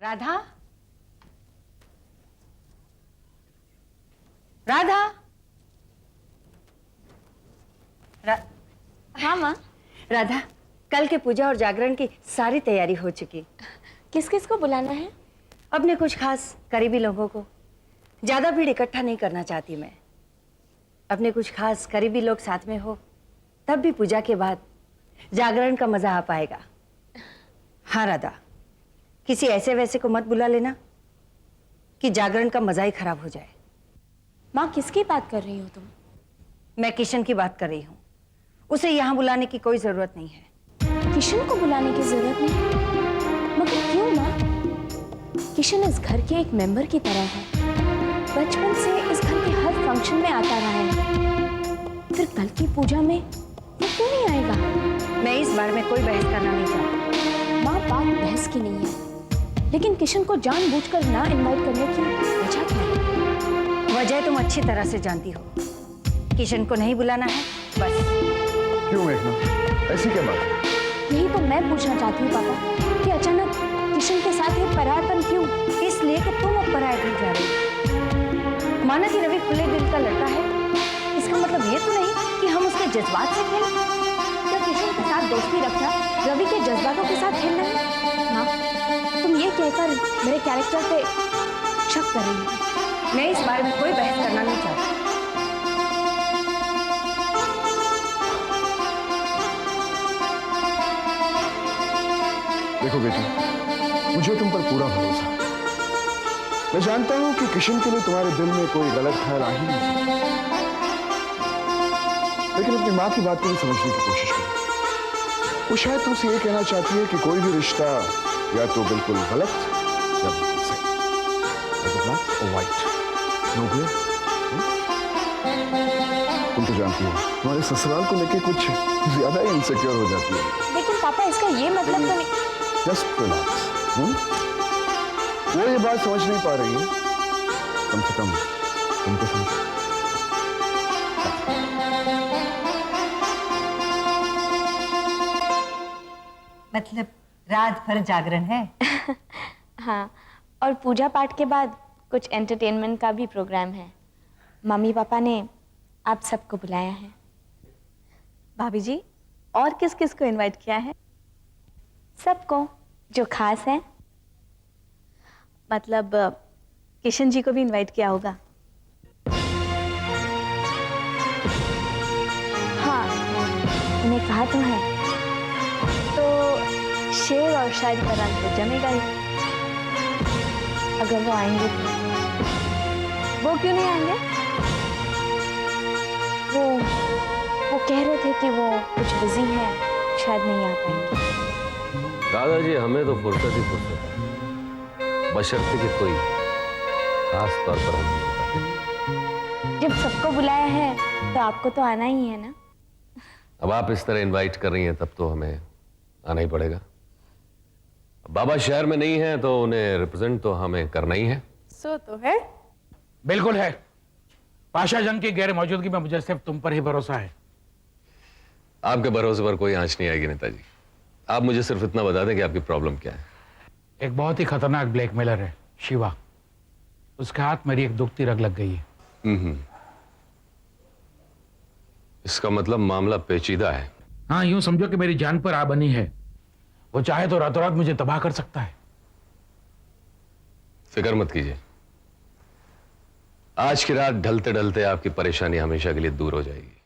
राधा, राधा, हाँ माँ। राधा, कल के पूजा और जागरण की सारी तैयारी हो चुकी। किस किस को बुलाना है? अपने कुछ खास करीबी लोगों को। ज्यादा भीड़ इकट्ठा नहीं करना चाहती मैं। अपने कुछ खास करीबी लोग साथ में हो तब भी पूजा के बाद जागरण का मजा आ पाएगा। हाँ राधा, किसी ऐसे वैसे को मत बुला लेना कि जागरण का मजा ही खराब हो जाए। माँ किसकी बात कर रही हो तुम? मैं किशन की बात कर रही हूँ। उसे यहाँ बुलाने की कोई जरूरत नहीं है। किशन को बुलाने की जरूरत नहीं? मगर क्यों माँ? किशन इस घर के एक मेंबर की तरह है। बचपन से इस घर के हर फंक्शन में आता रहा है। फिर कल की पूजा में वो क्यों नहीं आएगा? मैं इस बारे में कोई बहस करना नहीं चाहती। माँ बात बहस की नहीं है, लेकिन किशन को जानबूझकर ना इनवाइट करने की वजह क्या है? वजह तुम अच्छी तरह से जानती हो। किशन को नहीं बुलाना है बस। क्यों मेघना, ऐसी क्या बात है? यही तो मैं पूछना चाहती हूँ पापा कि अचानक किशन के साथ ये परायापन क्यों? इसलिए कि तुम अब पराये घर जा रही हो। माना कि रवि खुले दिल का लड़का है, इसका मतलब ये तो नहीं कि हम उसके जज्बात से खेलें। क्या किशन के साथ दोस्ती रखना रवि के जज्बातों के साथ खेलना है? माँ, तुम ये कहकर मेरे कैरेक्टर पे शक कर रही हो। मैं इस बारे में कोई बहस करना नहीं चाहती। देखो बेटी, मुझे तुम पर पूरा भरोसा है। मैं जानता हूं कि किशन के लिए तुम्हारे दिल में कोई गलत ख्याल आ ही नहीं सकता, लेकिन अपनी माँ की बात को भी समझने की कोशिश करो। वो शायद तुमसे ये कहना चाहती है कि कोई भी रिश्ता या तो बिल्कुल गलत या बिल्कुल सही, ब्लैक और व्हाइट, नो ग्रे। तुम तो जानती हो तुम्हारे ससुराल को लेके कुछ ज्यादा ही इनसिक्योर हो जाती है। लेकिन पापा इसका ये मतलब तो नहीं। Just relax. वो ये बात समझ नहीं पा रही है, कम से कम तुम तो समझो। मतलब रात भर जागरण है? हाँ, और पूजा पाठ के बाद कुछ एंटरटेनमेंट का भी प्रोग्राम है। मम्मी पापा ने आप सबको बुलाया है। भाभी जी, और किस किस को इनवाइट किया है? सबको जो खास है। मतलब किशन जी को भी इनवाइट किया होगा? हाँ, उन्हें कहा तो है। तो शेर और शायरी का रंग तो जमेगा ही। अगर वो आएंगे तो। वो क्यों नहीं आएंगे? वो कह रहे थे कि वो कुछ बिजी है, शायद नहीं आ पाएंगे। दादाजी, हमें तो फुर्सत ही फुर्सत है, बशर्ते कि कोई खास तौर पर हम नहीं बताते। जब सबको बुलाया है तो आपको तो आना ही है ना? अब आप इस तरह इनवाइट कर रही हैं तब तो हमें आना ही पड़ेगा। बाबा शहर में नहीं है तो उन्हें रिप्रेजेंट तो हमें करना ही है। सो तो है। बिल्कुल है। पाशा जंग की गैर मौजूदगी में मुझे सिर्फ तुम पर ही भरोसा है। आपके भरोसे पर कोई आंच नहीं आएगी नेताजी। आप मुझे सिर्फ इतना बता दें कि आपकी प्रॉब्लम क्या है। एक बहुत ही खतरनाक ब्लैकमेलर है शिवा, उसके हाथ मेरी एक दुखती रग लग गई है। इसका मतलब मामला पेचीदा है। हाँ, यूं समझो कि मेरी जान पर आ बनी है। वो चाहे तो रातों रात मुझे तबाह कर सकता है। फिक्र मत कीजिए, आज की रात ढलते ढलते आपकी परेशानी हमेशा के लिए दूर हो जाएगी।